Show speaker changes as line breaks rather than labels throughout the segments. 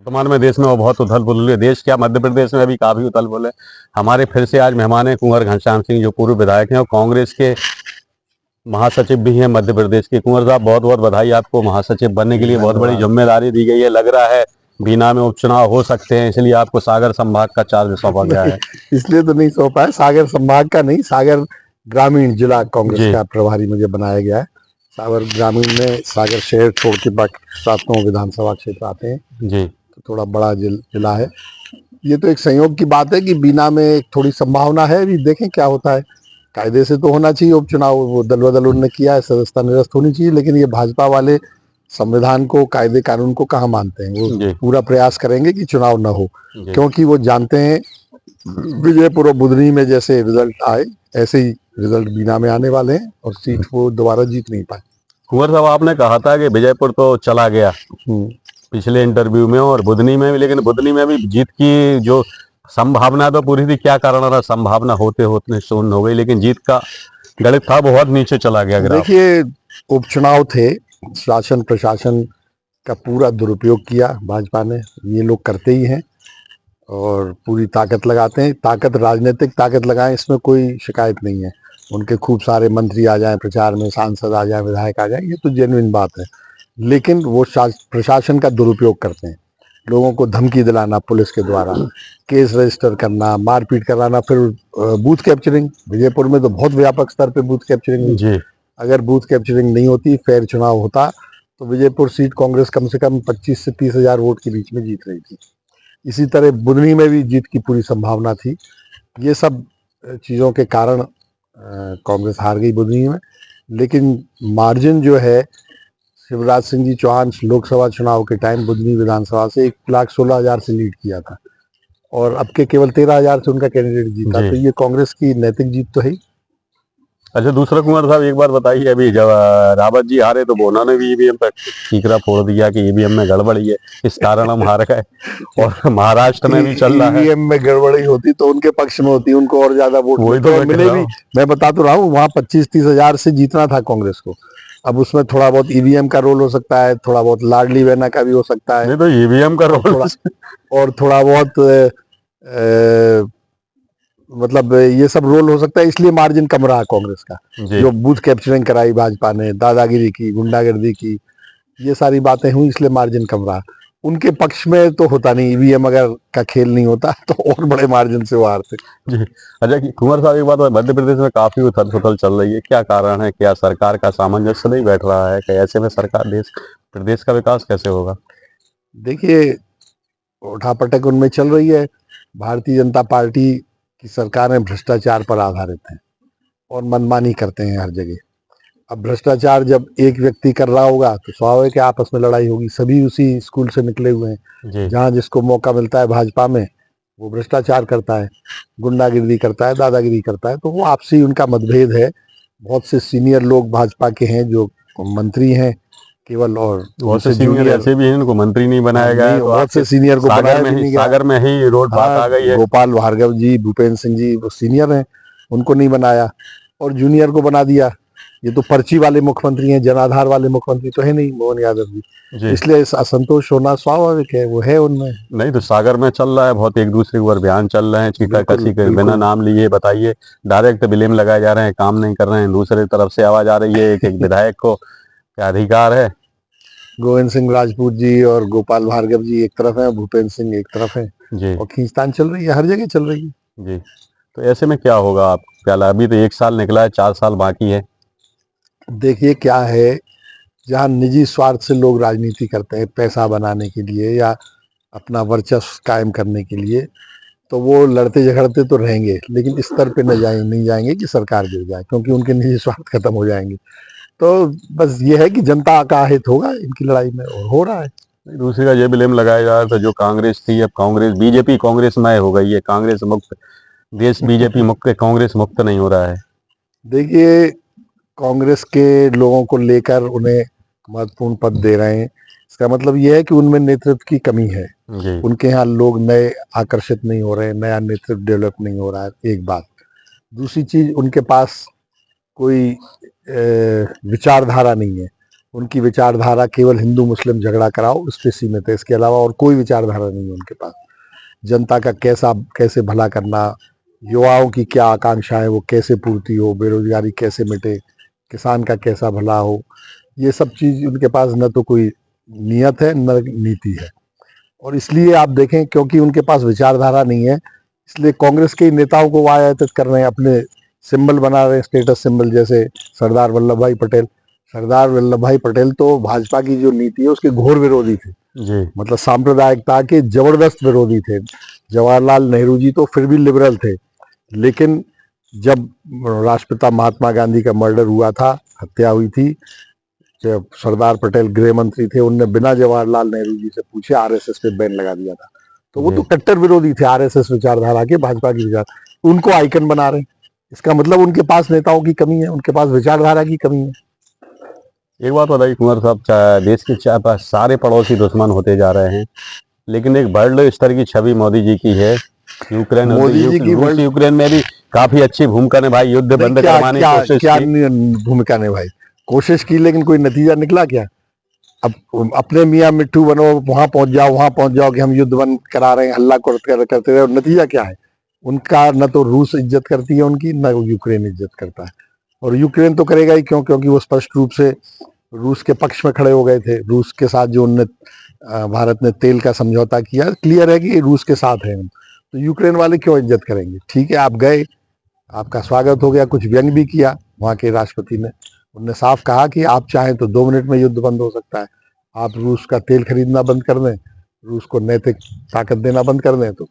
वर्तमान में देश में वो बहुत उथल पुथल है। देश क्या, मध्य प्रदेश में अभी काफी उथल पुथल है। हमारे फिर से आज मेहमान है कुंवर घनश्याम सिंह, जो पूर्व विधायक हैं और कांग्रेस के महासचिव भी हैं मध्य प्रदेश के। कुंवर साहब, बहुत बहुत बधाई आपको, महासचिव बनने के लिए बहुत बड़ी जिम्मेदारी दी गई है। लग रहा है बीना में उपचुनाव हो सकते हैं, इसलिए आपको सागर संभाग का चार्ज सौंपा गया है।
इसलिए तो नहीं सौंपा है, सागर संभाग का नहीं, सागर ग्रामीण जिला कांग्रेस
जी
का प्रभारी मुझे बनाया गया है। सागर ग्रामीण में सागर शहर छोड़ के बाकी 7 विधानसभा क्षेत्र आते हैं,
जी
तो थोड़ा बड़ा जिला है। ये तो एक संयोग की बात है कि बीना में एक थोड़ी संभावना है, अभी देखें क्या होता है। कायदे से तो होना चाहिए उपचुनाव, वो दल बदल उन्होंने किया है, सदस्यता निरस्त होनी चाहिए, लेकिन ये भाजपा वाले संविधान को, कायदे कानून को कहाँ मानते हैं। वो
जी
पूरा प्रयास करेंगे कि चुनाव न हो,
जी
क्योंकि वो जानते हैं विजयपुर और बुधनी में जैसे रिजल्ट आए, ऐसे ही रिजल्ट बीना में आने वाले हैं और सीट वो दोबारा जीत नहीं पाए।
कुंवर साहब, आपने कहा था कि विजयपुर तो चला गया पिछले इंटरव्यू में और बुधनी में भी, लेकिन बुधनी में भी जीत की जो संभावना तो पूरी थी, क्या कारण रहा? संभावना होते होते शून्य हो गई, लेकिन जीत का गणित था बहुत नीचे चला गया ग्राफ।
देखिए, उपचुनाव थे, शासन प्रशासन का पूरा दुरुपयोग किया भाजपा ने, ये लोग करते ही हैं और पूरी ताकत लगाते हैं। ताकत, राजनीतिक ताकत लगाएं, इसमें कोई शिकायत नहीं है। उनके खूब सारे मंत्री आ जाएं प्रचार में, सांसद आ जाएं, विधायक आ जाएं, ये तो जेन्युइन बात है। लेकिन वो प्रशासन का दुरुपयोग करते हैं, लोगों को धमकी दिलाना पुलिस के द्वारा, केस रजिस्टर करना, मारपीट कराना, फिर बूथ कैप्चरिंग। विजयपुर में तो बहुत व्यापक स्तर पे बूथ कैप्चरिंग हुई।
जी
अगर बूथ कैप्चरिंग नहीं होती, फेयर चुनाव होता, तो विजयपुर सीट कांग्रेस कम से कम 25 से 30 हजार वोट के बीच में जीत रही थी। इसी तरह बुधनी में भी जीत की पूरी संभावना थी। ये सब चीज़ों के कारण कांग्रेस हार गई बुधनी में। लेकिन मार्जिन जो है, शिवराज सिंह जी चौहान लोकसभा चुनाव के टाइम बुधनी विधानसभा से 1,16,000 से लीड किया था और अब के केवल 13,000 से उनका कैंडिडेट जीता।
जी
तो ये कांग्रेस की नैतिक जीत तो है ही।
अच्छा, दूसरा कुंवर साहब, एक बार बताइए, अभी जब रावत जी हारे तो उन्होंने भी ईवीएम पर ठीकरा फोड़ दिया कि ईवीएम में गड़बड़ी है, इस कारण हम हार गए। और महाराष्ट्र में भी चल रहा है।
ईवीएम में गड़बड़ी होती तो उनके पक्ष में होती, उनको और ज्यादा वोट
वही तो मैं कह
मिले
रहा
भी।
हूँ।
मैं बता तो रहा हूँ, वहाँ 25-30 हजार से जीतना था कांग्रेस को। अब उसमें थोड़ा बहुत ईवीएम का रोल हो सकता है, थोड़ा बहुत लाडली बहना का भी हो सकता है,
नहीं तो ईवीएम का रोल
और थोड़ा बहुत मतलब ये सब रोल हो सकता है, इसलिए मार्जिन कम रहा कांग्रेस का।
जी
जो बूथ कैप्चरिंग कराई भाजपा ने, दादागिरी की, गुंडागर्दी की, ये सारी बातें हुई, इसलिए मार्जिन कम रहा। उनके पक्ष में तो होता नहीं, ईवीएम अगर का खेल नहीं होता तो और बड़े मार्जिन से वो हारते।
जी। अच्छा कि कुंवर साहब, एक बात, मध्य प्रदेश में काफी उथल पुथल चल रही है, क्या कारण है? क्या सरकार का सामंजस्य नहीं बैठ रहा है? कि ऐसे में सरकार, देश प्रदेश का विकास कैसे होगा?
देखिए, उठापटक उनमें चल रही है। भारतीय जनता पार्टी की सरकारें भ्रष्टाचार पर आधारित हैं और मनमानी करते हैं हर जगह। अब भ्रष्टाचार जब एक व्यक्ति कर रहा होगा तो स्वाभाविक है आपस में लड़ाई होगी। सभी उसी स्कूल से निकले हुए हैं।
जी
जहाँ जिसको मौका मिलता है भाजपा में, वो भ्रष्टाचार करता है, गुंडागिरी करता है, दादागिरी करता है। तो वो आपसी उनका मतभेद है। बहुत से सीनियर लोग भाजपा के हैं जो मंत्री हैं केवल, और
बहुत से
उनसे
सीनियर
जूनियर,
ऐसे भी हैं इनको मंत्री नहीं बनाया गया है,
नहीं,
तो
बहुत
आपके
से सीनियर को बनाया भी नहीं गया।
सागर में ही रोड बात
हाँ,
आ गई है।
गोपाल भार्गव जी, भूपेंद्र सिंह जी, वो सीनियर हैं, उनको नहीं बनाया और जूनियर को बना दिया। ये तो पर्ची वाले मुख्यमंत्री हैं, जनाधार वाले मुख्यमंत्री तो है नहीं मोहन यादव जी।
जी
इसलिए असंतोष होना स्वाभाविक है, वो है उनमें।
नहीं तो सागर में चल रहा है, बहुत एक दूसरे के ऊपर बयान चल रहे हैं, चीटा
बिल्कुल
कसी के बिना
बिल्कुल।
नाम लिए बताइए, डायरेक्ट ब्लेम लगाए जा रहे हैं, काम नहीं कर रहे हैं। दूसरे तरफ से आवाज आ रही है एक एक विधायक को क्या अधिकार है।
गोविंद सिंह राजपूत जी और गोपाल भार्गव जी एक तरफ है, भूपेंद्र सिंह एक तरफ है,
जी
और खींचतान चल रही है, हर जगह चल रही है।
जी। तो ऐसे में क्या होगा? आप क्या, अभी तो 1 साल निकला है, 4 साल बाकी है।
देखिए क्या है, जहाँ निजी स्वार्थ से लोग राजनीति करते हैं पैसा बनाने के लिए या अपना वर्चस्व कायम करने के लिए, तो वो लड़ते झगड़ते तो रहेंगे, लेकिन इस स्तर पे नहीं जाएंगे कि सरकार गिर जाए, क्योंकि उनके निजी स्वार्थ खत्म हो जाएंगे। तो बस ये है कि जनता का हित होगा इनकी लड़ाई में, और हो रहा है।
दूसरी का ये ब्लेम लगाया जा रहा था, जो कांग्रेस थी अब कांग्रेस, बीजेपी कांग्रेसमय हो गई है, कांग्रेस मुक्त देश, बीजेपी मुक्त है, कांग्रेस मुक्त नहीं हो रहा है।
देखिए, कांग्रेस के लोगों को लेकर उन्हें महत्वपूर्ण पद दे रहे हैं, इसका मतलब ये है कि उनमें नेतृत्व की कमी है।
जी
उनके यहाँ लोग नए आकर्षित नहीं हो रहे हैं, नया नेतृत्व डेवलप नहीं हो रहा है, एक बात। दूसरी चीज, उनके पास कोई विचारधारा नहीं है। उनकी विचारधारा केवल हिंदू मुस्लिम झगड़ा कराओ उस पे सीमित है, इसके अलावा और कोई विचारधारा नहीं है उनके पास। जनता का कैसे भला करना, युवाओं की क्या आकांक्षाएं वो कैसे पूर्ति हो, बेरोजगारी कैसे मिटे, किसान का कैसा भला हो, ये सब चीज उनके पास न तो कोई नियत है न नीति है। और इसलिए आप देखें, क्योंकि उनके पास विचारधारा नहीं है, इसलिए कांग्रेस के नेताओं को आयातित कर रहे हैं, अपने सिंबल बना रहे हैं, स्टेटस सिंबल, जैसे सरदार वल्लभ भाई पटेल। सरदार वल्लभ भाई पटेल तो भाजपा की जो नीति है उसके घोर विरोधी थे
जी।
मतलब सांप्रदायिकता के जबरदस्त विरोधी थे। जवाहरलाल नेहरू जी तो फिर भी लिबरल थे, लेकिन जब राष्ट्रपिता महात्मा गांधी का मर्डर हुआ था, हत्या हुई थी, जब सरदार पटेल गृह मंत्री थे, उनने बिना जवाहरलाल नेहरू जी से पूछे आरएसएस पे बैन लगा दिया था। तो वो तो कट्टर विरोधी थे आरएसएस विचारधारा के, भाजपा की विचार, उनको आइकन बना रहे हैं। इसका मतलब उनके पास नेताओं की कमी है, उनके पास विचारधारा की कमी है।
एक बात बताइए कुंवर साहब, देश के सारे पड़ोसी दुश्मन होते जा रहे हैं, लेकिन एक वर्ल्ड स्तर की छवि मोदी जी की है। यूक्रेन
मोदी जी की
रूस यूक्रेन में भी काफी अच्छी भूमिका निभाई, युद्ध बंद करवाने की कोशिश की।
भूमिका निभाई, कोशिश की, लेकिन कोई नतीजा निकला क्या? अब अपने मियाँ मिट्टू बनो, वहां पहुंच जाओ कि हम युद्ध बंद करा रहे हैं, हल्ला करते रहे, और नतीजा क्या है? उनका न तो रूस इज्जत करती है उनकी, न यूक्रेन इज्जत करता है। और यूक्रेन तो करेगा ही क्यों? क्योंकि वो स्पष्ट रूप से रूस के पक्ष में खड़े हो गए थे। रूस के साथ जो उनने भारत ने तेल का समझौता किया, क्लियर है कि रूस के साथ है। तो यूक्रेन वाले क्यों इज्जत करेंगे? ठीक है, आप गए, आपका स्वागत हो गया, कुछ व्यंग भी किया वहां के राष्ट्रपति ने। उन्होंने साफ कहा कि आप चाहें तो 2 मिनट में युद्ध बंद हो सकता है। आप रूस का तेल खरीदना बंद कर दें, रूस को नैतिक ताकत देना बंद कर दें, तो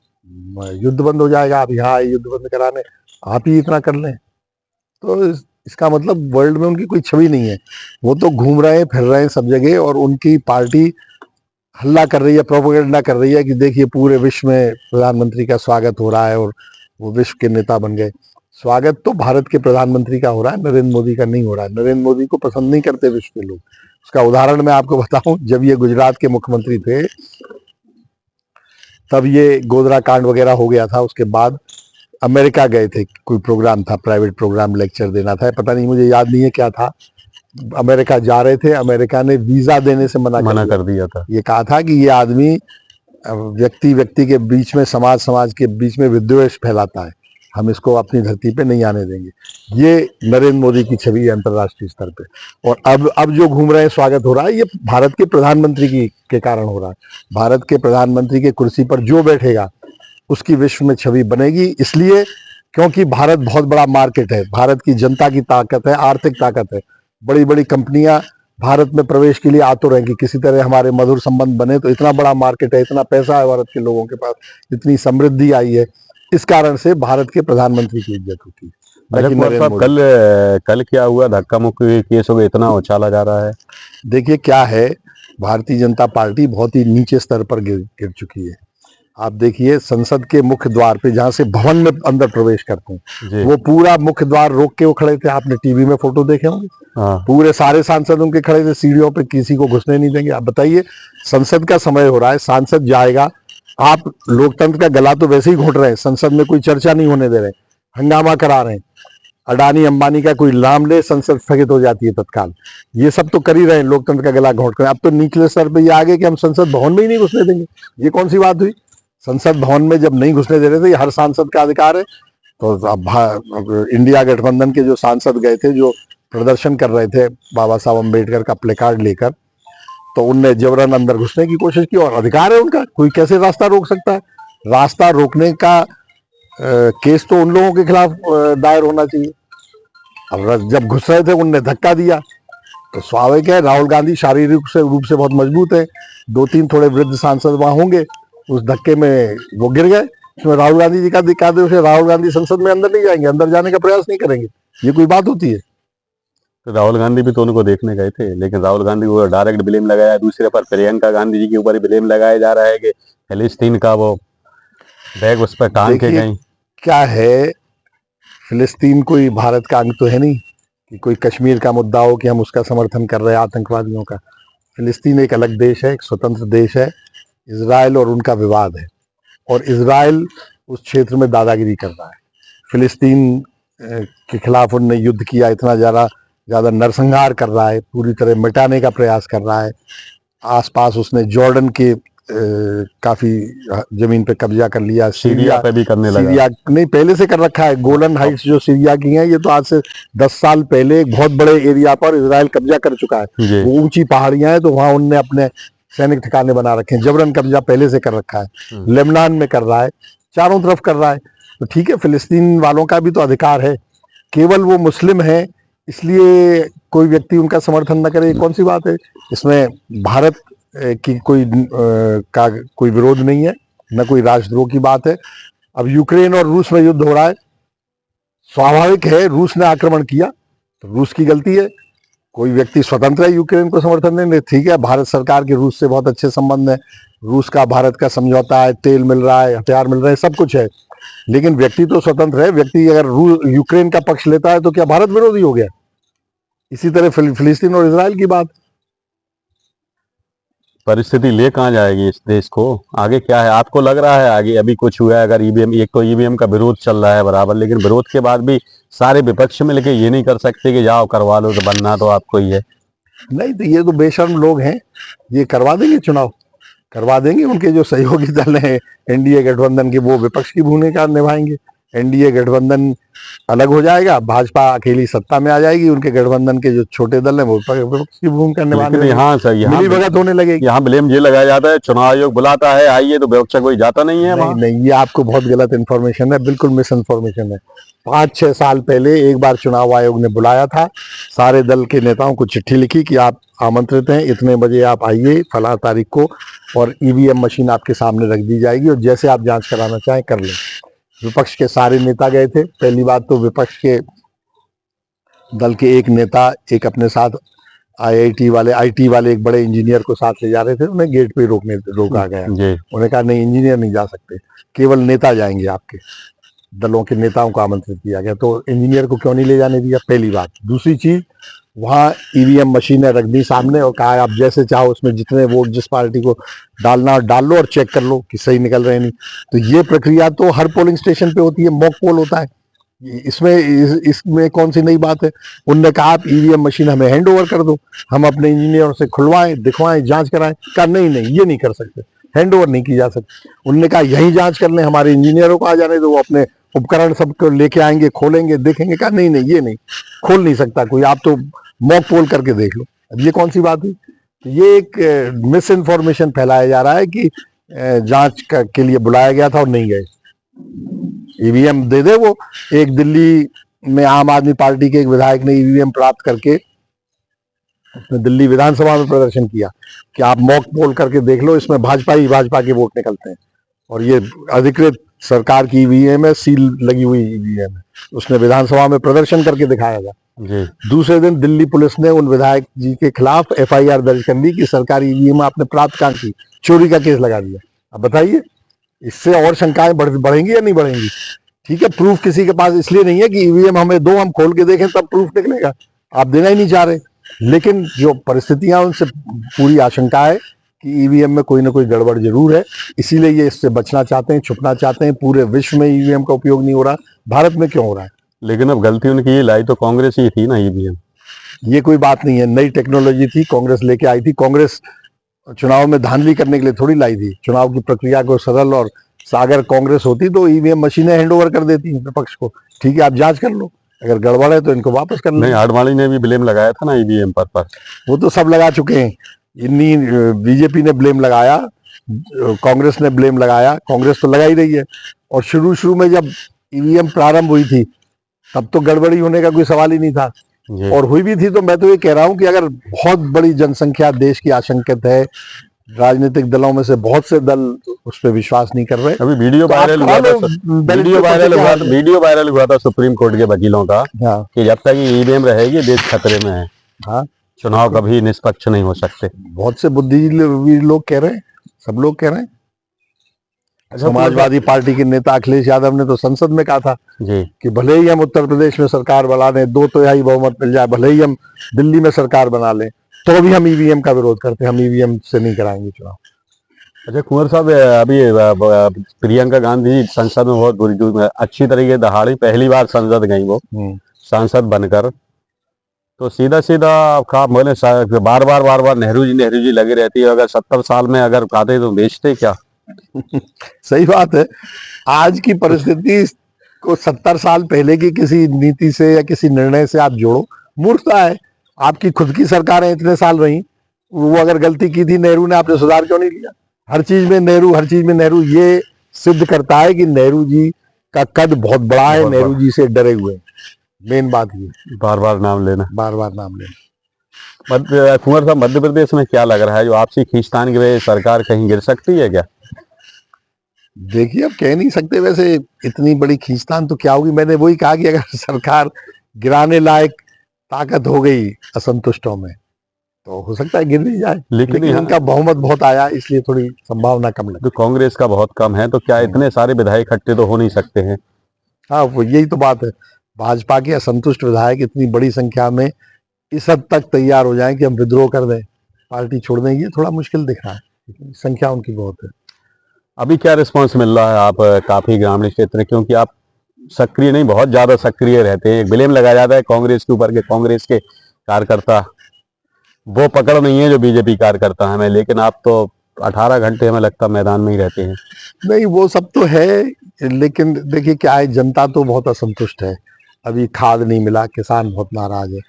युद्ध बंद हो जाएगा। आप यहाँ आए युद्ध बंद कराने, आप ही इतना कर लें। तो इसका मतलब वर्ल्ड में उनकी कोई छवि नहीं है। वो तो घूम रहे हैं, फिर रहे हैं सब जगह, और उनकी पार्टी हल्ला कर रही है, प्रोपेगेंडा कर रही है कि देखिए पूरे विश्व में प्रधानमंत्री का स्वागत हो रहा है और वो विश्व के नेता बन गए। स्वागत तो भारत के प्रधानमंत्री का हो रहा है, नरेंद्र मोदी का नहीं हो रहा है। नरेंद्र मोदी को पसंद नहीं करते विश्व के लोग। उसका उदाहरण मैं आपको बताऊं, जब ये गुजरात के मुख्यमंत्री थे, तब ये गोधरा कांड वगैरह हो गया था, उसके बाद अमेरिका गए थे, कोई प्रोग्राम था, प्राइवेट प्रोग्राम, लेक्चर देना था, पता नहीं, मुझे याद नहीं है क्या था। अमेरिका जा रहे थे, अमेरिका ने वीजा देने से मना कर दिया था। ये कहा था कि ये आदमी व्यक्ति के बीच में, समाज के बीच में विद्वेष फैलाता है, हम इसको अपनी धरती पे नहीं आने देंगे। ये नरेंद्र मोदी की छवि है अंतर्राष्ट्रीय स्तर पे। और अब जो घूम रहे हैं, स्वागत हो रहा है, ये भारत के प्रधानमंत्री के कारण हो रहा है। भारत के प्रधानमंत्री के कुर्सी पर जो बैठेगा उसकी विश्व में छवि बनेगी। इसलिए क्योंकि भारत बहुत बड़ा मार्केट है, भारत की जनता की ताकत है, आर्थिक ताकत है। बड़ी बड़ी कंपनियां भारत में प्रवेश के लिए आतुर हैं कि किसी तरह हमारे मधुर संबंध बने। तो इतना बड़ा मार्केट है, इतना पैसा है भारत के लोगों के पास, इतनी समृद्धि आई है, इस कारण से भारत के प्रधानमंत्री की इज्जत होती है।
कल क्या हुआ? धक्का मुक्की केस हो गया, इतना उछाला जा रहा है।
देखिए क्या है, भारतीय जनता पार्टी बहुत ही नीचे स्तर पर गिर चुकी है। आप देखिए, संसद के मुख्य द्वार पे, जहां से भवन में अंदर प्रवेश करते हैं, वो पूरा मुख्य द्वार रोक के वो खड़े थे। आपने टीवी में फोटो देखे होंगे, पूरे सारे सांसद उनके खड़े थे सीढ़ियों पे, किसी को घुसने नहीं देंगे। आप बताइए, संसद का समय हो रहा है, सांसद जाएगा, आप लोकतंत्र का गला तो वैसे ही घोट रहे हैं, संसद में कोई चर्चा नहीं होने दे रहे, हंगामा करा रहे हैं। अडानी अंबानी का कोई नाम ले, संसद स्थगित हो जाती है तत्काल। ये सब तो कर ही रहे हैं, लोकतंत्र का गला घोट कर। अब तो निचले स्तर पे ये आ गए कि हम संसद भवन में ही नहीं घुसने देंगे। ये कौन सी बात हुई? संसद भवन में जब नहीं घुसने दे रहे थे, ये हर सांसद का अधिकार है। तो अब इंडिया गठबंधन के जो सांसद गए थे, जो प्रदर्शन कर रहे थे बाबा साहब अम्बेडकर का प्लेकार्ड लेकर, तो उनने जबरन अंदर घुसने की कोशिश की, और अधिकार है उनका, कोई कैसे रास्ता रोक सकता है? रास्ता रोकने का केस तो उन लोगों के खिलाफ दायर होना चाहिए। अब जब घुस रहे थे, उनने धक्का दिया, तो स्वाभाविक है, राहुल गांधी शारीरिक रूप से बहुत मजबूत है, 2-3 थोड़े वृद्ध सांसद वहां होंगे, उस धक्के में वो गिर गए। इसमें राहुल गांधी जी का दिक्कत है, राहुल गांधी संसद में अंदर नहीं जाएंगे, अंदर जाने का प्रयास नहीं करेंगे। ये कोई बात होती है?
तो राहुल गांधी भी तो उनको देखने गए थे, लेकिन राहुल गांधी को डायरेक्ट ब्लेम लगाया, दूसरे पर प्रियंका गांधी जी के ऊपर ब्लेम लगाया जा रहा है कि फिलिस्तीन का वो बैग उस पर टांग के गई।
क्या है, फिलिस्तीन कोई भारत का अंग तो है नहीं कि कोई कश्मीर का मुद्दा हो कि हम उसका समर्थन कर रहे हैं आतंकवादियों का। फिलिस्तीन एक अलग देश है, एक स्वतंत्र देश है। इजराइल और उनका विवाद है, और इजराइल उस क्षेत्र में दादागिरी कर रहा है। फिलिस्तीन के खिलाफ उनने युद्ध किया, इतना ज़्यादा ज्यादा नरसंहार कर रहा है, पूरी तरह मिटाने का प्रयास कर रहा है। आसपास उसने जॉर्डन के काफी जमीन पे कब्जा कर लिया,
सीरिया पे भी करने लगा।
सीरिया नहीं, पहले से कर रखा है। गोलन हाइट्स जो सीरिया की हैं, ये तो आज से 10 साल पहले एक बहुत बड़े एरिया पर इजराइल कब्जा कर चुका है। वो ऊंची पहाड़ियां हैं, तो वहां उनने अपने सैनिक ठिकाने बना रखे हैं। जबरन कब्जा पहले से कर रखा है। लेबनान में कर रहा है, चारों तरफ कर रहा है। तो ठीक है, फिलिस्तीन वालों का भी तो अधिकार है। केवल वो मुस्लिम है इसलिए कोई व्यक्ति उनका समर्थन न करे, कौन सी बात है? इसमें भारत की कोई विरोध नहीं है, न कोई राष्ट्रद्रोह की बात है। अब यूक्रेन और रूस में युद्ध हो रहा है, स्वाभाविक है, रूस ने आक्रमण किया तो रूस की गलती है। कोई व्यक्ति स्वतंत्र है यूक्रेन को समर्थन देने, ठीक है। भारत सरकार के रूस से बहुत अच्छे संबंध है, रूस का भारत का समझौता है, तेल मिल रहा है, हथियार मिल रहे हैं, सब कुछ है। लेकिन व्यक्ति तो स्वतंत्र है। व्यक्ति अगर यूक्रेन का पक्ष लेता है तो क्या भारत विरोधी हो गया? इसी तरह फिलिस्तीन और इजराइल की बात।
परिस्थिति ले कहाँ जाएगी इस देश को? आगे क्या है आपको लग रहा है? आगे अभी कुछ हुआ है? अगर ईवीएम, एक तो ईवीएम का विरोध चल रहा है बराबर, लेकिन विरोध के बाद भी सारे विपक्ष मिलके ये नहीं कर सकते कि जाओ करवा लो, तो बनना तो आपको ही है।
नहीं, तो ये तो बेशर्म लोग हैं, ये करवा देंगे चुनाव, करवा देंगे। उनके जो सहयोगी दल हैं एनडीए गठबंधन के, वो विपक्ष की भूमिका निभाएंगे। एनडीए गठबंधन अलग हो जाएगा, भाजपा अकेली सत्ता में आ जाएगी, उनके गठबंधन के जो छोटे दल हैं वो विपक्ष की भूमिका निभाने लगेंगे।
यहाँ सही,
मिली भगत होने लगेगी।
यहाँ ब्लेम ये लगाया जाता है चुनाव आयोग बुलाता है आइए, तो विपक्ष कोई जाता नहीं है।
नहीं, ये आपको बहुत गलत इन्फॉर्मेशन है, बिल्कुल मिस इन्फॉर्मेशन है। 5-6 साल पहले एक बार चुनाव आयोग ने बुलाया था, सारे दल के नेताओं को चिट्ठी लिखी कि आप आमंत्रित हैं, इतने बजे आप आइए फला तारीख को, और ईवीएम मशीन आपके सामने रख दी जाएगी और जैसे आप जांच कराना चाहें कर लें। विपक्ष के सारे नेता गए थे। पहली बात तो विपक्ष के दल के एक नेता एक अपने साथ आईटी वाले एक बड़े इंजीनियर को साथ ले जा रहे थे, उन्हें गेट पे रोका गया। उन्हें कहा नहीं, इंजीनियर नहीं जा सकते, केवल नेता जाएंगे, आपके दलों के नेताओं को आमंत्रित किया गया। तो इंजीनियर को क्यों नहीं ले जाने दिया? पहली बात। दूसरी चीज, वहां ईवीएम मशीनें रख दी सामने और कहा आप जैसे चाहो उसमें जितने वोट जिस पार्टी को डालना डाल लो और चेक कर लो कि सही निकल रहे नहीं। तो ये प्रक्रिया तो हर पोलिंग स्टेशन पे होती है, मॉक पोल होता है। इसमें कौन सी नई बात है? उनने कहा आप ईवीएम मशीन हमें हैंड ओवर कर दो, हम अपने इंजीनियरों से खुलवाएं, दिखवाएं, जांच कराएं। कहा नहीं, ये नहीं कर सकते, हैंड ओवर नहीं की जा सकती। उनने कहा यही जांच कर लें, हमारे इंजीनियरों को आ जाने दो, वो अपने उपकरण सबको लेके आएंगे, खोलेंगे, देखेंगे। कहा नहीं, ये नहीं, खोल नहीं सकता कोई, आप तो मॉक पोल करके देख लो। अब ये कौन सी बात हुई? तो ये एक मिस इन्फॉर्मेशन फैलाया जा रहा है कि जांच के लिए बुलाया गया था और नहीं गए। ईवीएम दे दे वो। एक दिल्ली में आम आदमी पार्टी के एक विधायक ने ईवीएम प्राप्त करके उसने दिल्ली विधानसभा में प्रदर्शन किया कि आप मॉक पोल करके देख लो, इसमें भाजपा के वोट निकलते हैं, और ये अधिकृत सरकार की ईवीएम है, सील लगी हुई ईवीएम है। उसने विधानसभा में प्रदर्शन करके दिखाया था। दूसरे दिन दिल्ली पुलिस ने उन विधायक जी के खिलाफ एफआईआर दर्ज कर ली कि सरकारी ईवीएम आपने प्राप्त कहाँ की, चोरी का केस लगा दिया। अब बताइए, इससे और शंकाएं बढ़ेंगी या नहीं बढ़ेंगी? ठीक है, प्रूफ किसी के पास इसलिए नहीं है कि ईवीएम हमें दो, हम खोल के देखें तब प्रूफ निकलेगा, आप देना ही नहीं चाह रहे। लेकिन जो परिस्थितियां, उनसे पूरी आशंका है कि ईवीएम में कोई ना कोई गड़बड़ जरूर है, इसीलिए ये इससे बचना चाहते हैं, छुपना चाहते हैं। पूरे विश्व में ईवीएम का उपयोग नहीं हो रहा, भारत में क्यों हो रहा है?
लेकिन अब गलती उनकी ये लाई तो कांग्रेस ही थी ना ईवीएम।
ये कोई बात नहीं है, नई टेक्नोलॉजी थी, कांग्रेस लेके आई थी। कांग्रेस चुनाव में धांधली करने के लिए थोड़ी लाई थी। चुनाव की प्रक्रिया को सरल और अगर कांग्रेस होती तो ईवीएम मशीनें हैंड ओवर कर देती विपक्ष को। ठीक है, आप जांच कर लो, अगर गड़बड़ है तो इनको वापस कर लो।
नहीं, आडवाणी ने भी ब्लेम लगाया था ना ईवीएम पर।
वो तो सब लगा चुके हैं। इन्हीं बीजेपी ने ब्लेम लगाया, कांग्रेस ने ब्लेम लगाया, कांग्रेस तो लगा ही रही है। और शुरू में जब ईवीएम प्रारंभ हुई थी तब तो गड़बड़ी होने का कोई सवाल ही नहीं था, और हुई भी थी। तो मैं तो ये कह रहा हूं कि अगर बहुत बड़ी जनसंख्या देश की आशंकित है, राजनीतिक दलों में से बहुत से दल उस पर विश्वास नहीं कर रहे।
अभी वीडियो वायरल हुआ था सुप्रीम कोर्ट के वकीलों का कि जब तक ईवीएम रहेगी देश खतरे में है।
हाँ,
चुनाव कभी निष्पक्ष नहीं हो सकते।
बहुत से बुद्धिजीवी लोग कह रहे हैं, सब लोग कह रहे हैं। समाजवादी पार्टी के नेता अखिलेश यादव ने तो संसद में कहा था कि भले ही हम उत्तर प्रदेश में सरकार बना लें, 2/3 बहुमत मिल जाए, भले ही हम दिल्ली में सरकार बना लें, तो भी हम ईवीएम का विरोध करते हैं, हम ईवीएम से नहीं कराएंगे चुनाव।
अच्छा कुंवर साहब, अभी प्रियंका गांधी संसद में बहुत बुरी अच्छी तरीके दहाड़ी पहली बार संसद गई वो सांसद बनकर, तो सीधा सीधा आप बोले बार बार नेहरू जी लगे रहती है। अगर 70 साल में अगर खाते तो बेचते क्या?
सही बात है। आज की परिस्थिति को 70 साल पहले की किसी नीति से या किसी निर्णय से आप जोड़ो, मूर्खता है। आपकी खुद की सरकारें इतने साल रही, वो अगर गलती की थी नेहरू ने, आपने सुधार क्यों नहीं लिया? हर चीज में नेहरू, हर चीज में नेहरू, ये सिद्ध करता है कि नेहरू जी का कद बहुत बड़ा है,
बहुत
नेहरू
बड़ा।
जी से डरे हुए हैं। मेन बात ये,
बार बार नाम लेना।
बार बार नाम लेना।
कुंवर साहब, मध्य प्रदेश में क्या लग रहा है, जो आपसी खींचतान की वजह से सरकार कहीं गिर सकती है क्या?
देखिए, अब कह नहीं सकते। वैसे इतनी बड़ी खींचतान तो क्या होगी? मैंने वही कहा कि अगर सरकार गिराने लायक ताकत हो गई असंतुष्टों में, तो हो सकता है गिर भी जाए।
लेकिन
लेकिन इनका बहुमत बहुत आया, इसलिए थोड़ी संभावना कम लगती
तो कांग्रेस का बहुत कम है, तो क्या
है।
इतने सारे विधायक इकट्ठे तो हो नहीं सकते हैं?
हाँ, वो यही तो बात है। भाजपा के असंतुष्ट विधायक इतनी बड़ी संख्या में इस हद तक तैयार हो जाएं कि हम विद्रोह कर दें, पार्टी छोड़ दें, ये थोड़ा मुश्किल दिख रहा है। संख्या उनकी बहुत है।
अभी क्या रिस्पांस मिल रहा है? आप काफी ग्रामीण क्षेत्र, क्योंकि आप सक्रिय नहीं, बहुत ज्यादा सक्रिय रहते हैं। एक ब्लेम लगाया जाता है कांग्रेस के ऊपर के कांग्रेस के कार्यकर्ता वो पकड़ नहीं है जो बीजेपी कार्यकर्ता हमें, लेकिन आप तो 18 घंटे हमें लगता है मैदान में ही रहते हैं।
नहीं, वो सब तो है, लेकिन देखिए क्या है, जनता तो बहुत असंतुष्ट है। अभी खाद नहीं मिला, किसान बहुत नाराज है।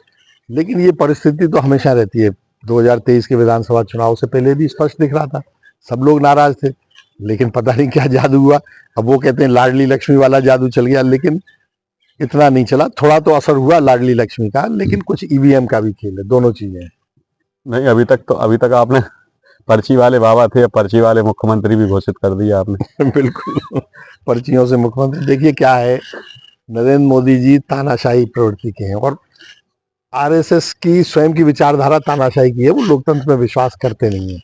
लेकिन ये परिस्थिति तो हमेशा रहती है। 2023 के विधानसभा चुनाव से पहले भी स्पष्ट दिख रहा था, सब लोग नाराज थे। लेकिन पता नहीं क्या जादू हुआ। अब वो कहते हैं लाडली लक्ष्मी वाला जादू चल गया, लेकिन इतना नहीं चला। थोड़ा तो असर हुआ लाडली लक्ष्मी का, लेकिन कुछ ईवीएम का भी खेल है, दोनों चीजें हैं।
नहीं, अभी तक आपने पर्ची वाले बाबा थे, पर्ची वाले मुख्यमंत्री भी घोषित कर दिया आपने।
बिल्कुल, पर्चियों से मुख्यमंत्री। देखिए क्या है, नरेंद्र मोदी जी तानाशाही प्रवृत्ति के हैं, और आरएसएस की स्वयं की विचारधारा तानाशाही की है। वो लोकतंत्र में विश्वास करते नहीं है।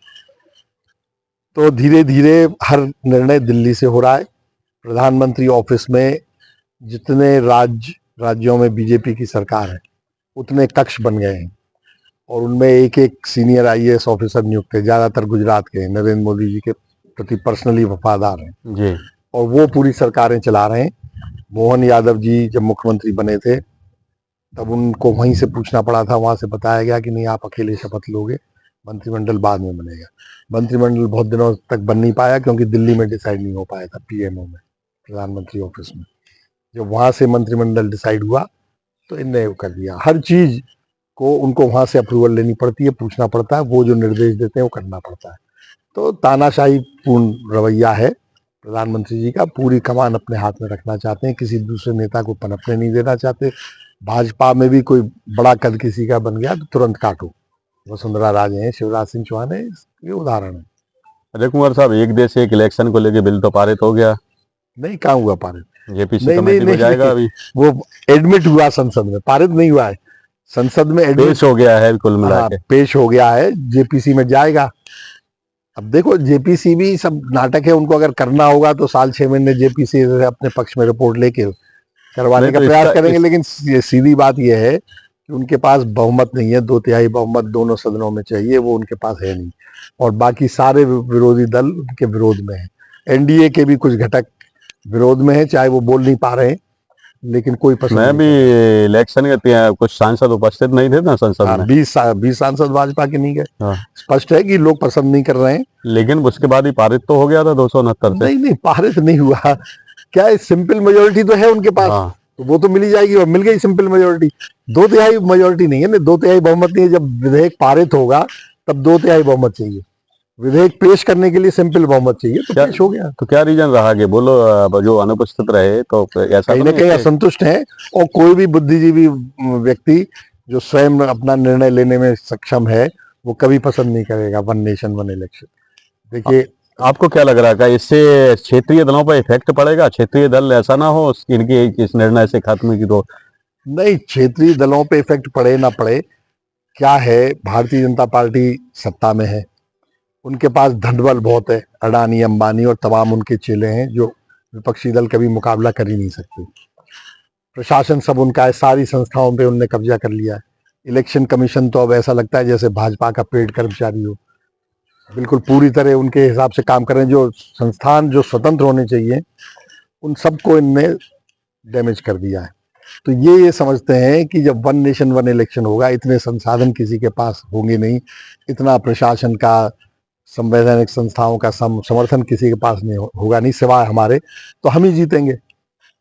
तो धीरे धीरे हर निर्णय दिल्ली से हो रहा है। प्रधानमंत्री ऑफिस में जितने राज्यों में बीजेपी की सरकार है, उतने कक्ष बन गए हैं, और उनमें एक एक सीनियर आईएएस ऑफिसर नियुक्त है। ज्यादातर गुजरात के हैं, नरेंद्र मोदी जी के प्रति पर्सनली वफादार हैं
जी।
और वो पूरी सरकारें चला रहे हैं। मोहन यादव जी जब मुख्यमंत्री बने थे, तब उनको वहीं से पूछना पड़ा था, वहां से बताया गया कि नहीं, आप अकेले शपथ लोगे, मंत्रिमंडल बाद में बनेगा। मंत्रिमंडल बहुत दिनों तक बन नहीं पाया, क्योंकि दिल्ली में डिसाइड नहीं हो पाया था, पीएमओ में, प्रधानमंत्री ऑफिस में। जब वहां से मंत्रिमंडल डिसाइड हुआ, तो इनने कर दिया। हर चीज को उनको वहां से अप्रूवल लेनी पड़ती है, पूछना पड़ता है, वो जो निर्देश देते हैं वो करना पड़ता है। तो तानाशाही पूर्ण रवैया है प्रधानमंत्री जी का। पूरी कमान अपने हाथ में रखना चाहते हैं, किसी दूसरे नेता को पनपने नहीं देना चाहते। भाजपा में भी कोई बड़ा कद किसी का बन गया तो तुरंत काटो। वसुंधरा राजे हैं, शिवराज सिंह चौहान है, ये उदाहरण है।
अजय कुमार साहब, एक देश एक इलेक्शन को लेके बिल तो पारित हो गया,
नहीं, कहाँ हुआ पारित?
जेपीसी
नहीं नहीं
कमेटी को
नहीं,
जाएगा
नहीं,
अभी?
वो एडमिट हुआ संसद में, पारित नहीं हुआ है। संसद में एडमिट
पेश हो गया है कुल मिला
हाँ,
के।
पेश हो गया है, जेपीसी में जाएगा। अब देखो, जेपीसी भी सब नाटक है। उनको अगर करना होगा तो साल 6 महीने जेपीसी से अपने पक्ष में रिपोर्ट लेके करवाने
नहीं
का
तो
प्रयास
इसका
करेंगे। लेकिन सीधी बात यह है कि उनके पास बहुमत नहीं है। 2/3 बहुमत दोनों सदनों में चाहिए, वो उनके पास है नहीं। और बाकी सारे विरोधी दल उनके विरोध में है। एनडीए के भी कुछ घटक विरोध में है, चाहे वो बोल नहीं पा रहे हैं, लेकिन कोई पसंद
मैं
नहीं
भी
कर
इलेक्शन के कुछ सांसद उपस्थित नहीं थे ना संसद
रहा।
में।
20 सांसद भाजपा के नहीं गए।
हाँ।
स्पष्ट है कि लोग पसंद नहीं कर रहे हैं।
लेकिन उसके बाद ही पारित तो हो गया था 269 से।
नहीं नहीं, पारित नहीं हुआ। क्या है, सिंपल मेजोरिटी तो है उनके पास,
हाँ।
तो वो तो मिल ही जाएगी, और मिल गई सिंपल मेजोरिटी। 2/3 मेजोरिटी नहीं है ना, 2/3 बहुमत नहीं है। जब विधेयक पारित होगा तब 2/3 बहुमत चाहिए। विधेयक पेश करने के लिए सिंपल बहुमत चाहिए, तो
क्या
पेश हो गया।
तो क्या रीजन रहा कि बोलो जो अनुपस्थित रहे, तो ऐसा
कहीं
तो
ना
नहीं
कहीं
है कि-
असंतुष्ट है। और कोई भी बुद्धिजीवी व्यक्ति जो स्वयं अपना निर्णय लेने में सक्षम है, वो कभी पसंद नहीं करेगा वन नेशन वन इलेक्शन। देखिए,
आपको क्या लग रहा है, क्या इससे क्षेत्रीय दलों पर इफेक्ट पड़ेगा? क्षेत्रीय दल ऐसा ना हो इनके इस निर्णय से खत्म की तो।
नहीं, क्षेत्रीय दलों पे इफेक्ट पड़े ना पड़े, क्या है, भारतीय जनता पार्टी सत्ता में है, उनके पास धनबल बहुत है। अडानी, अंबानी और तमाम उनके चेले हैं, जो विपक्षी दल कभी मुकाबला कर ही नहीं सकते। प्रशासन सब उनका है, सारी संस्थाओं पे उनने कब्जा कर लिया है। इलेक्शन कमीशन तो अब ऐसा लगता है जैसे भाजपा का पेड कर्मचारी हो। बिल्कुल पूरी तरह उनके हिसाब से काम कर रहे हैं। जो संस्थान जो स्वतंत्र होने चाहिए, उन सबको इनने डैमेज कर दिया है। तो ये समझते हैं कि जब वन नेशन वन इलेक्शन होगा, इतने संसाधन किसी के पास होंगे नहीं, इतना प्रशासन का, संवैधानिक संस्थाओं का समर्थन किसी के पास नहीं होगा नहीं सिवाय हमारे, तो हम ही जीतेंगे,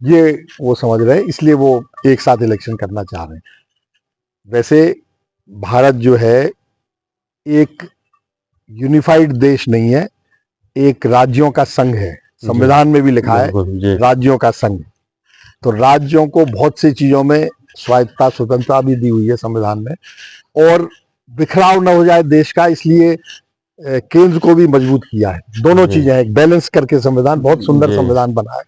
ये वो समझ रहे हैं, इसलिए वो एक साथ इलेक्शन करना चाह रहे हैं। वैसे भारत जो है एक यूनिफाइड देश नहीं है, एक राज्यों का संघ है, संविधान में भी लिखा है राज्यों का संघ। तो राज्यों को बहुत सी चीजों में स्वायत्तता स्वतंत्रता भी दी हुई है संविधान में, और बिखराव न हो जाए देश का, इसलिए केंद्र को भी मजबूत किया है। दोनों चीजें हैं, एक बैलेंस करके संविधान, बहुत सुंदर संविधान बना है।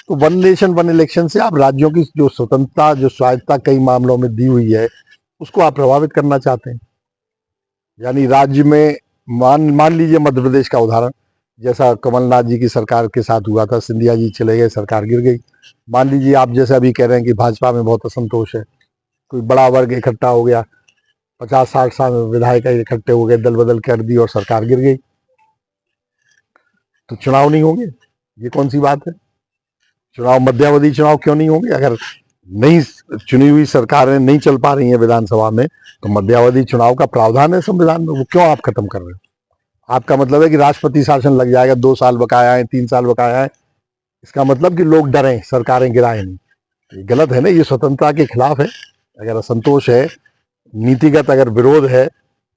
तो वन नेशन वन इलेक्शन से आप राज्यों की जो स्वतंत्रता, जो स्वायत्तता कई मामलों में दी हुई है, उसको आप प्रभावित करना चाहते हैं। यानी राज्य में मान लीजिए मध्य प्रदेश का उदाहरण, जैसा कमलनाथ जी की सरकार के साथ हुआ था, सिंधिया जी चले गए, सरकार गिर गई। मान लीजिए आप जैसे अभी कह रहे हैं कि भाजपा में बहुत असंतोष है, कोई बड़ा वर्ग इकट्ठा हो गया, 50-60 साल विधायक इकट्ठे हो गए, दल बदल कर दी और सरकार गिर गई, तो चुनाव नहीं होंगे? ये कौन सी बात है? चुनाव, मध्यावधि चुनाव क्यों नहीं होंगे? अगर नहीं चुनी हुई सरकारें नहीं चल पा रही हैं विधानसभा में, तो मध्यावधि चुनाव का प्रावधान है संविधान में, वो क्यों आप खत्म कर रहे हो? आपका मतलब है कि राष्ट्रपति शासन लग जाएगा, 2 साल बकाया है, 3 साल बकाया है, इसका मतलब कि लोग डरें, सरकारें गिराएं नहीं। ये गलत है ना, ये स्वतंत्रता के खिलाफ है। अगर असंतोष है, नीतिगत अगर विरोध है,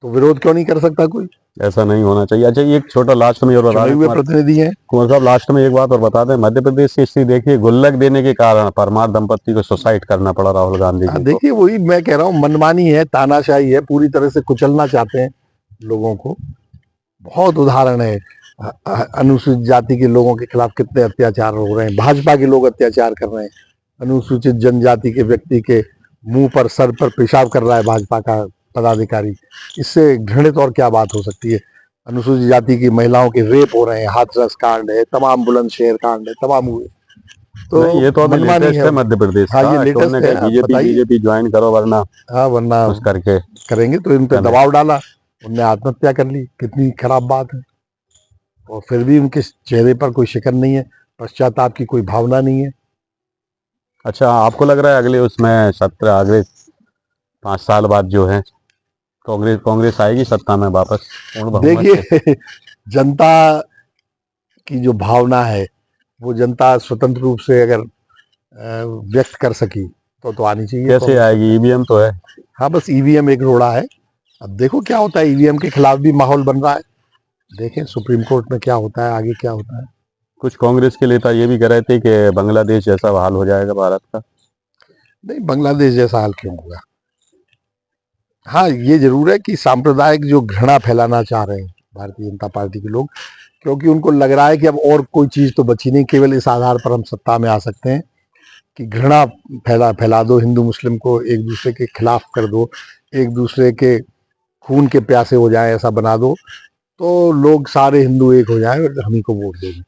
तो विरोध क्यों नहीं कर सकता कोई?
ऐसा नहीं होना चाहिए। अच्छा, एक छोटा लास्ट में और बता दें,
प्रतिनिधि हैं
कुंवर साहब, लास्ट में एक बात और बता दें, मध्य प्रदेश की स्थिति देखिए, गुल्लक देने के कारण परमार दंपत्ति को सुसाइड करना पड़ा राहुल गांधी जी को।
देखिए, वही मैं कह रहा हूँ, मनमानी है, तानाशाही है, पूरी तरह से कुचलना चाहते हैं लोगों को। बहुत उदाहरण है, अनुसूचित जाति के लोगों के खिलाफ कितने अत्याचार हो रहे हैं, भाजपा के लोग अत्याचार कर रहे हैं, अनुसूचित जनजाति के व्यक्ति के मुंह पर, सर पर पेशाब कर रहा है भाजपा का पदाधिकारी। इससे घृणित और क्या बात हो सकती है? अनुसूचित जाति की महिलाओं के रेप हो रहे हैं, हाथरस कांड है, तमाम बुलंदशहर कांड है, तमाम हुए।
तो ये तो अभी लेटेस्ट है मध्य प्रदेश का।
ये लेटेस्ट है।
बीजेपी ज्वाइन करो, वरना
वरना
कुछ करके
करेंगे। तो इन पे दबाव डाला, उनने आत्महत्या कर ली, कितनी खराब बात है। और फिर भी उनके चेहरे पर कोई शिकन नहीं है, पश्चाताप की कोई भावना नहीं है।
अच्छा, आपको लग रहा है अगले उसमें सत्र, अगले 5 साल बाद जो है कांग्रेस आएगी सत्ता में वापस?
देखिए, जनता की जो भावना है, वो जनता स्वतंत्र रूप से अगर व्यक्त कर सकी तो आनी चाहिए।
कैसे आएगी? ईवीएम तो है।
हाँ, बस ईवीएम एक रोड़ा है। अब देखो क्या होता है, ईवीएम के खिलाफ भी माहौल बन रहा है। देखें सुप्रीम कोर्ट में क्या होता है, आगे क्या होता है।
कुछ कांग्रेस के नेता ये भी कह रहे थे कि बांग्लादेश जैसा हाल हो जाएगा भारत का।
नहीं, बांग्लादेश जैसा हाल क्यों होगा? हाँ, ये जरूर है कि सांप्रदायिक जो घृणा फैलाना चाह रहे हैं भारतीय जनता पार्टी के लोग, क्योंकि उनको लग रहा है कि अब और कोई चीज तो बची नहीं, केवल इस आधार पर हम सत्ता में आ सकते हैं कि घृणा फैला दो, हिंदू मुस्लिम को एक दूसरे के खिलाफ कर दो, एक दूसरे के खून के प्यासे हो जाए, ऐसा बना दो तो लोग सारे हिंदू एक हो जाए और हम ही को वोट देंगे।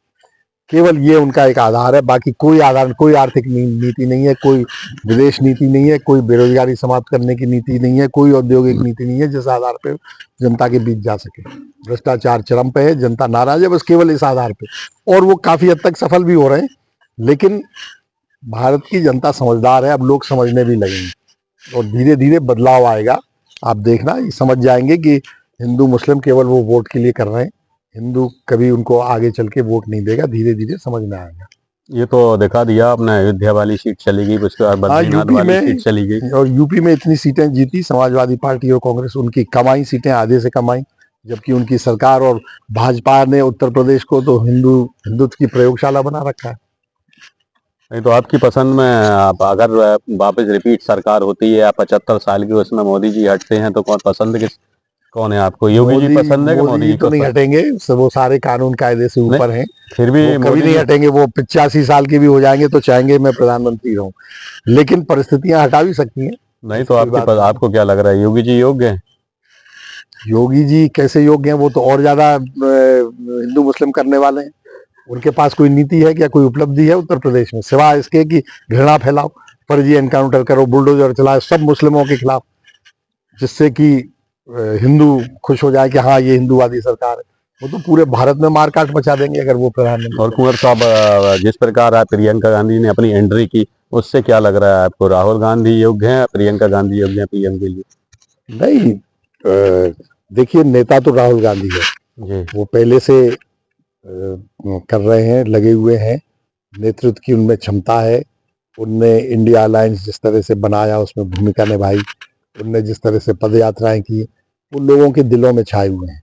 केवल ये उनका एक आधार है, बाकी कोई आधार, कोई आर्थिक नीति नहीं है, कोई विदेश नीति नहीं है, कोई बेरोजगारी समाप्त करने की नीति नहीं है, कोई औद्योगिक नीति नहीं है जिस आधार पे जनता के बीच जा सके। भ्रष्टाचार चरम पे है, जनता नाराज है, बस केवल इस आधार पे। और वो काफी हद तक सफल भी हो रहे हैं। लेकिन भारत की जनता समझदार है, अब लोग समझने भी लगेंगे और धीरे धीरे बदलाव आएगा। आप देखना, समझ जाएंगे कि हिंदू मुस्लिम केवल वो वोट के लिए कर रहे हैं, हिंदू कभी उनको आगे चल के वोट नहीं देगा, धीरे धीरे समझ में आएगा।
ये तो दिखा दिया आपने, अयोध्या वाली सीट चली गई, उसके बाद बद्रीनाथ वाली सीट चली गई,
और यूपी में इतनी सीटें जीती समाजवादी पार्टी और कांग्रेस, उनकी कमाई सीटें आधे से कमाई, जबकि उनकी सरकार और भाजपा ने उत्तर प्रदेश को तो हिंदुत्व की प्रयोगशाला बना रखा है।
नहीं तो आपकी पसंद में, आप अगर वापस रिपीट सरकार होती है या 75 साल की, उसमें मोदी जी हटते हैं तो कौन है आपको? योगी जी पसंद है कि मोदी जी?
तो नहीं हटेंगे, वो सारे कानून कायदे से ऊपर हैं,
फिर भी
कभी नहीं हटेंगे। वो 85 साल के भी हो जाएंगे तो चाहेंगे मैं प्रधानमंत्री रहूं, लेकिन परिस्थितियां हटा भी सकती हैं।
नहीं तो आपको क्या लग रहा है, योगी जी योग्य हैं?
योगी जी कैसे योग्य हैं? वो तो और ज्यादा हिंदू मुस्लिम करने वाले हैं। उनके पास कोई नीति है क्या, कोई उपलब्धि है उत्तर प्रदेश में, सिवाय इसके कि घृणा फैलाओ, फर्जी एनकाउंटर करो, बुलडोजर चलाओ सब मुस्लिमों के खिलाफ, जिससे कि हिंदू खुश हो जाए कि हाँ ये हिंदूवादी सरकार है। वो तो पूरे भारत में मारकाट मचा देंगे अगर वो प्रधानमंत्री।
और कुंवर साहब, जिस प्रकार प्रियंका गांधी ने अपनी एंट्री की, उससे क्या लग रहा है आपको, राहुल गांधी योग्य हैं, प्रियंका गांधी योग्य हैं पीएम के लिए?
नहीं, देखिए, नेता तो राहुल गांधी है,
जी
वो पहले से कर रहे हैं, लगे हुए हैं, नेतृत्व की उनमें क्षमता है। उनने इंडिया अलायंस जिस तरह से बनाया उसमें भूमिका निभाई, उनने जिस तरह से पद यात्राएं की, वो लोगों के दिलों में छाए हुए हैं।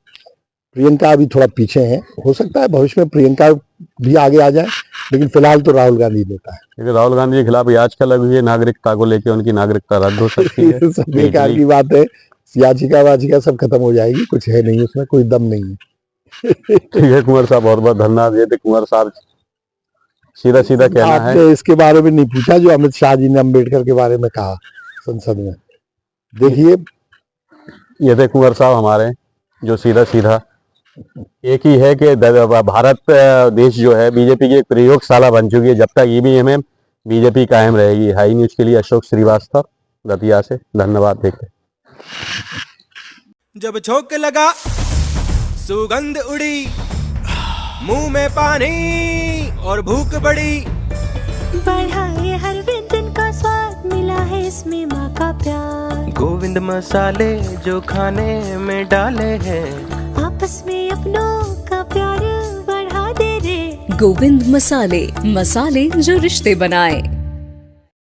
प्रियंका अभी थोड़ा पीछे हैं, हो सकता है भविष्य में प्रियंका भी आगे आ जाए, लेकिन फिलहाल तो राहुल गांधी नेता है।
क्योंकि राहुल गांधी के खिलाफ याचिका लगी हुई है नागरिकता को लेकर, उनकी नागरिकता रद्द हो सकती है।
ये सब बेकार की बात है, याचिका वाचिका सब खत्म हो जाएगी, कुछ है नहीं उसमें, कोई दम नहीं है।
ठीक है कुंवर साहब, बहुत बहुत धन्यवाद देते कुंवर साहब, सीधा सीधा कहना है।
आपने इसके बारे में नहीं पूछा जो अमित शाह जी ने अम्बेडकर के बारे में कहा संसद में। देखिए,
ये थे कुंवर साहब हमारे, जो सीधा सीधा एक ही है कि भारत देश जो है बीजेपी की एक प्रयोगशाला बन चुकी है। जब तक ईवीएम में बीजेपी कायम रहेगी। हाई न्यूज के लिए अशोक श्रीवास्तव, दतिया से, धन्यवाद देते।
जब झोंक लगा सुगंध उड़ी, मुंह में पानी और भूख बढ़ी,
बढ़ा ये हर व्यंजन का स्वाद, मिला है इसमें माँ का प्यार।
गोविंद मसाले जो खाने में डाले हैं,
आपस में अपनों का प्यार बढ़ा दे रे।
गोविंद मसाले, मसाले जो रिश्ते बनाए।